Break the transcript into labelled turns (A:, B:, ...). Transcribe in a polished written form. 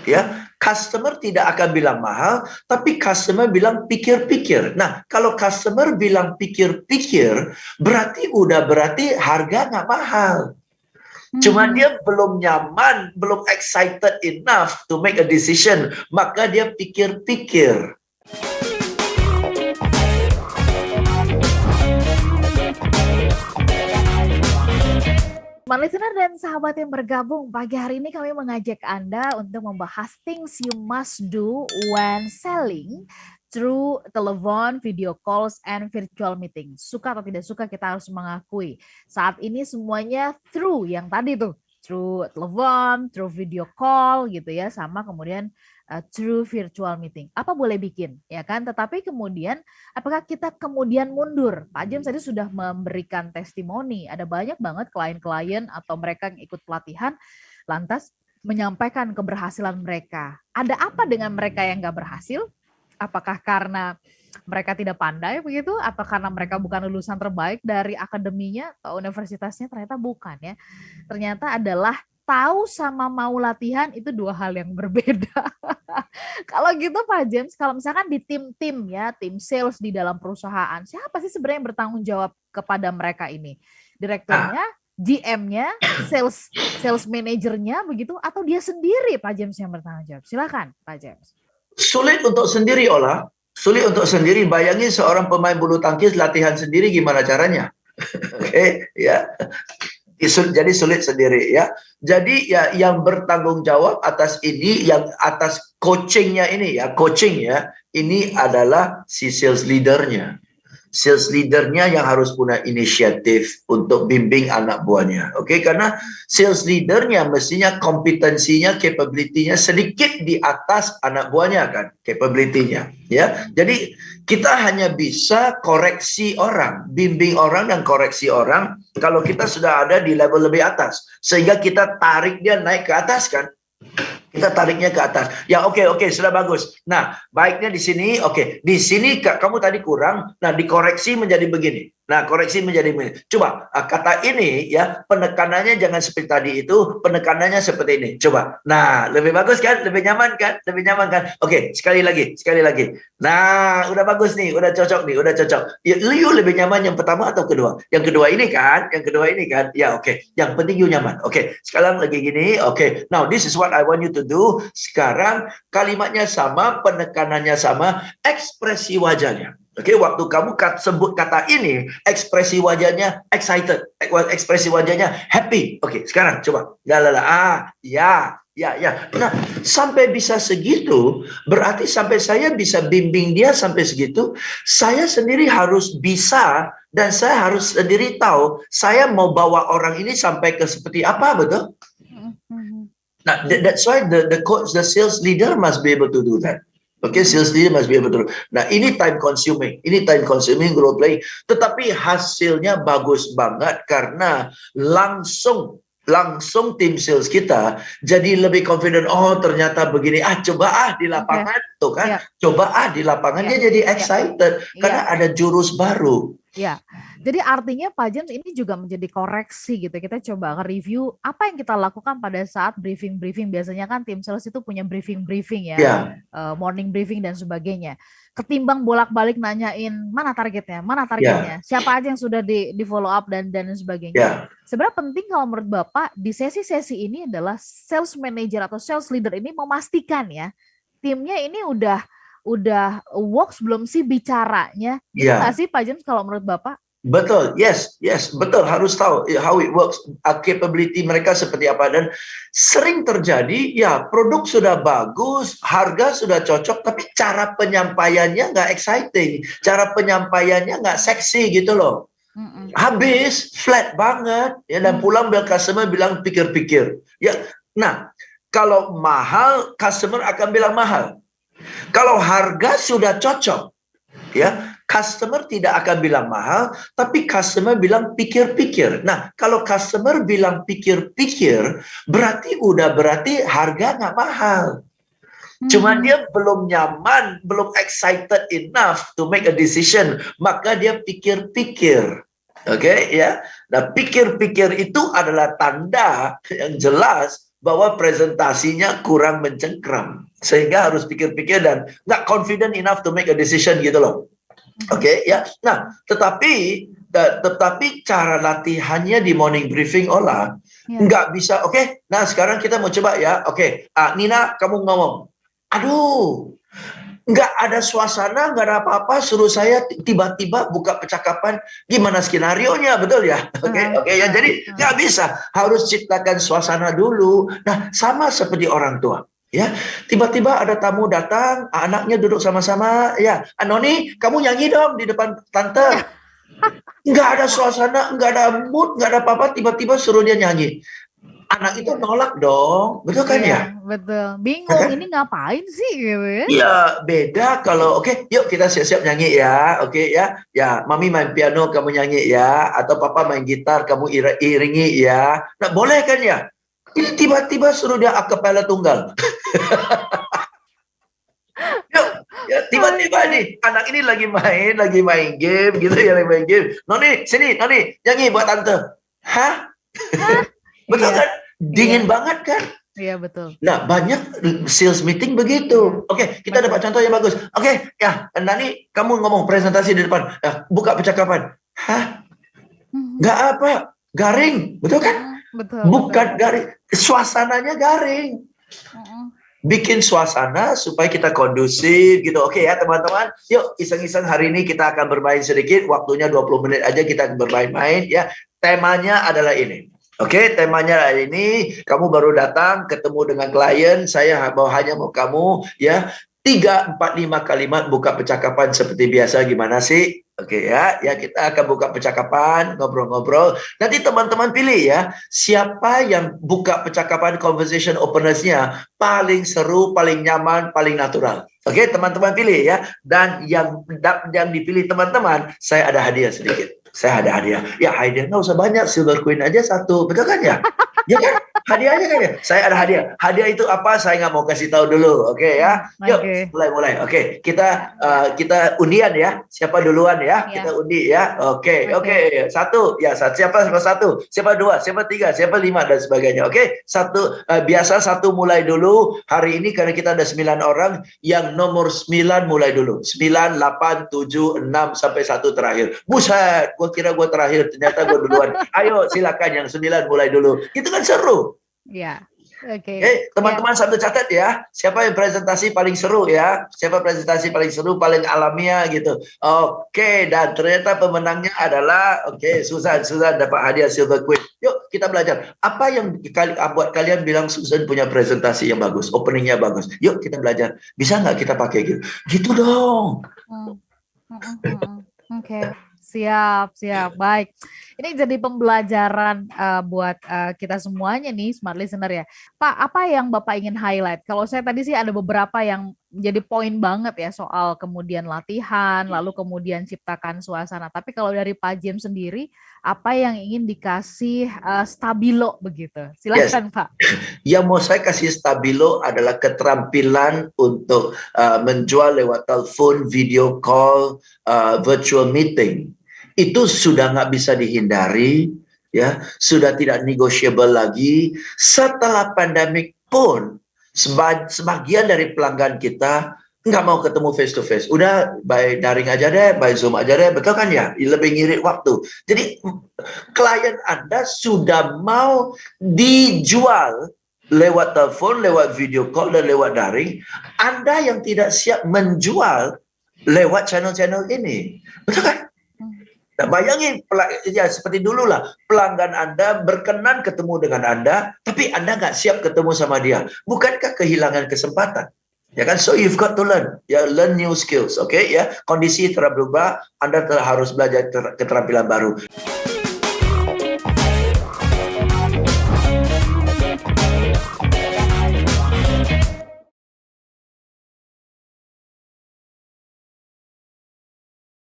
A: Ya, customer tidak akan bilang mahal, tapi customer bilang pikir-pikir. Nah, kalau customer bilang pikir-pikir, berarti harga nggak mahal. Cuma dia belum nyaman, belum excited enough to make a decision, maka dia pikir-pikir.
B: Listener dan sahabat yang bergabung, pagi hari ini kami mengajak Anda untuk membahas things you must do when selling through telepon, video calls, and virtual meeting. Suka atau tidak suka, kita harus mengakui. Saat ini semuanya through yang tadi tuh, through telepon, through video call gitu ya, sama kemudian through virtual meeting. Apa boleh bikin, ya kan? Tetapi kemudian, apakah kita kemudian mundur? Pak James tadi sudah memberikan testimoni. Ada banyak banget klien-klien atau mereka yang ikut pelatihan, lantas menyampaikan keberhasilan mereka. Ada apa dengan mereka yang nggak berhasil? Apakah karena mereka tidak pandai begitu? Atau karena mereka bukan lulusan terbaik dari akademinya atau universitasnya? Ternyata bukan ya. Ternyata adalah tahu sama mau latihan itu dua hal yang berbeda. Kalau gitu Pak James, kalau misalkan di tim-tim ya, tim sales di dalam perusahaan, siapa sih sebenarnya yang bertanggung jawab kepada mereka ini? Direkturnya, GM-nya, sales manajernya begitu, atau dia sendiri Pak James yang bertanggung jawab? Silakan Pak James.
A: Sulit untuk sendiri, Ola. Sulit untuk sendiri. Bayangin seorang pemain bulu tangkis latihan sendiri, gimana caranya? Oke, ya. Jadi sulit sendiri ya. Jadi ya yang bertanggung jawab atas ini, yang atas coachingnya ini ya, coaching ya, ini adalah si sales leadernya. Sales leadernya yang harus punya inisiatif untuk bimbing anak buahnya. Oke, karena sales leadernya mestinya kompetensinya, capability-nya sedikit di atas anak buahnya kan, capability-nya ya. Jadi kita hanya bisa koreksi orang, bimbing orang dan koreksi orang kalau kita sudah ada di level lebih atas. Sehingga kita tarik dia naik ke atas kan. Kita tariknya ke atas. Ya oke, sudah bagus. Nah, baiknya di sini, di sini kamu tadi kurang, nah dikoreksi menjadi begini. Nah, koreksi menjadi begini. Coba, kata ini ya, penekanannya jangan seperti tadi itu, penekanannya seperti ini. Coba. Nah, lebih bagus kan? Lebih nyaman kan? Lebih nyaman kan? Oke, sekali lagi. Nah, udah bagus nih, udah cocok nih, udah cocok. You lebih nyaman yang pertama atau kedua? Yang kedua ini kan? Ya, oke. Yang penting you nyaman. Oke, sekarang lagi gini. Oke, now this is what I want you to do. Sekarang kalimatnya sama, penekanannya sama, ekspresi wajahnya. Oke, waktu kamu sebut kata ini, ekspresi wajahnya excited, ekspresi wajahnya happy. Oke, sekarang coba. Ya. Nah, sampai bisa segitu, berarti sampai saya bisa bimbing dia sampai segitu, saya sendiri harus bisa dan saya harus sendiri tahu saya mau bawa orang ini sampai ke seperti apa, betul? Nah, that's why the coach, the sales leader must be able to do that. Okay, sales leader must be able to do. Nah, ini time consuming role play. Tetapi hasilnya bagus banget karena langsung tim sales kita jadi lebih confident. Oh, ternyata begini. Coba di lapangan tuh kan. Coba di lapangannya jadi excited karena ada jurus baru.
B: Ya, jadi artinya Pak James ini juga menjadi koreksi gitu. Kita coba review apa yang kita lakukan pada saat briefing. Biasanya kan tim sales itu punya briefing ya, morning briefing dan sebagainya. Ketimbang bolak-balik nanyain mana targetnya, siapa aja yang sudah di follow up dan sebagainya. Sebenarnya penting kalau menurut Bapak di sesi-sesi ini adalah sales manager atau sales leader ini memastikan ya timnya ini udah works belum sih bicaranya? Gitu nggak sih Pak James kalau menurut Bapak?
A: Betul, yes, betul, harus tahu how it works, capability mereka seperti apa. Dan sering terjadi, ya produk sudah bagus, harga sudah cocok, tapi cara penyampaiannya nggak exciting, cara penyampaiannya nggak seksi gitu loh. Habis, flat banget, ya, dan pulang customer bilang pikir-pikir. Ya, nah, kalau mahal, customer akan bilang mahal. Kalau harga sudah cocok, ya, customer tidak akan bilang mahal, tapi customer bilang pikir-pikir. Nah, kalau customer bilang pikir-pikir, berarti harga nggak mahal. Cuma dia belum nyaman, belum excited enough to make a decision, maka dia pikir-pikir. Oke, ya. Nah, pikir-pikir itu adalah tanda yang jelas bahwa presentasinya kurang mencengkram, sehingga harus pikir-pikir dan nggak confident enough to make a decision gitu loh. Oke, ya. Nah, tetapi cara latihannya di morning briefing olah nggak bisa. Oke, nah sekarang kita mau coba ya. Oke, Nina, kamu ngomong. Aduh, nggak ada suasana, nggak ada apa-apa, suruh saya tiba-tiba buka percakapan, gimana skenarionya, betul ya? Oke, ya, jadi nggak bisa, harus ciptakan suasana dulu. Nah, sama seperti orang tua, ya. Tiba-tiba ada tamu datang, anaknya duduk sama-sama, ya, Noni, kamu nyanyi dong di depan tante. Nggak ada suasana, nggak ada mood, nggak ada apa-apa, tiba-tiba suruh dia nyanyi. Anak itu nolak dong, betul kan ya?
B: Betul, bingung ini ngapain sih gitu ya?
A: Iya, beda kalau oke, yuk kita siap-siap nyanyi ya, oke ya, ya, mami main piano kamu nyanyi ya, atau papa main gitar kamu iringi ya, nah boleh kan ya? Ini tiba-tiba suruh dia akapela tunggal. Yuk, ya, tiba-tiba nih anak ini lagi main game gitu ya, lagi main game. Noni, sini, Noni, nyanyi buat tante. Hah? Betul kan? Dingin banget kan?
B: Iya, betul.
A: Nah, banyak sales meeting begitu. Oke, kita dapat contoh yang bagus. Oke, ya, Nani, kamu ngomong presentasi di depan. Buka percakapan. Hah? Nggak apa? Garing. Betul kan?
B: Betul.
A: Bukan garing. Suasananya garing. Bikin suasana supaya kita kondusif gitu. Oke ya teman-teman, yuk iseng-iseng hari ini kita akan bermain sedikit, waktunya 20 menit aja kita bermain-main ya. Temanya adalah ini. Oke, temanya ini, kamu baru datang ketemu dengan klien, saya hanya mau kamu ya 3, 4, 5 kalimat buka percakapan seperti biasa, gimana sih? Oke ya, kita akan buka percakapan, ngobrol-ngobrol. Nanti teman-teman pilih ya, siapa yang buka percakapan conversation openers-nya paling seru, paling nyaman, paling natural. Oke, teman-teman pilih ya. Dan yang dipilih teman-teman, saya ada hadiah sedikit. Saya ada hadiah. Ya, hadiah nggak usah banyak, silver queen aja 1, betul kan ya? Ya kan? Hadiahnya kan ya? Saya ada hadiah. Hadiah itu apa? Saya nggak mau kasih tahu dulu. Oke ya. Yuk, mulai. Oke, kita undian ya. Siapa duluan ya? Kita undi ya. Oke. 1 ya. Siapa 1? Siapa 2? Siapa 3? Siapa 5 dan sebagainya. Oke. Biasa 1 mulai dulu. Hari ini karena kita ada 9 orang, yang nomor 9 mulai dulu. 9, 8, 7, 6 sampai 1 terakhir. Buset, gua kira gua terakhir, ternyata gua duluan. Ayo silakan yang 9 mulai dulu. Itu kan seru.
B: Ya. Oke.
A: Teman-teman sambil catat ya. Siapa yang presentasi paling seru ya? Siapa presentasi paling seru, paling alamiah gitu. Oke, dan ternyata pemenangnya adalah Susan dapat hadiah silver queen. Yuk kita belajar. Apa yang buat kalian bilang Susan punya presentasi yang bagus, openingnya bagus. Yuk kita belajar. Bisa nggak kita pakai gitu? Gitu dong.
B: Oke. Siap. Baik. Ini jadi pembelajaran buat kita semuanya nih, smart listener ya. Pak, apa yang Bapak ingin highlight? Kalau saya tadi sih ada beberapa yang jadi poin banget ya, soal kemudian latihan, lalu kemudian ciptakan suasana. Tapi kalau dari Pak James sendiri, apa yang ingin dikasih stabilo begitu? Silakan Pak.
A: Yang mau saya kasih stabilo adalah keterampilan untuk menjual lewat telepon, video call, virtual meeting. Itu sudah nggak bisa dihindari, ya, sudah tidak negotiable lagi. Setelah pandemik pun, sebagian dari pelanggan kita nggak mau ketemu face to face. Udah by daring aja deh, by Zoom aja deh, betul kan ya? Lebih ngirit waktu. Jadi klien Anda sudah mau dijual lewat telepon, lewat video call, dan lewat daring. Anda yang tidak siap menjual lewat channel-channel ini, betul kan? Nah, bayangin ya seperti dulu lah, pelanggan Anda berkenan ketemu dengan Anda, tapi Anda nggak siap ketemu sama dia. Bukankah kehilangan kesempatan? Ya kan, so you've got to learn, ya, learn new skills, oke ya. Kondisi telah berubah, Anda harus belajar keterampilan baru.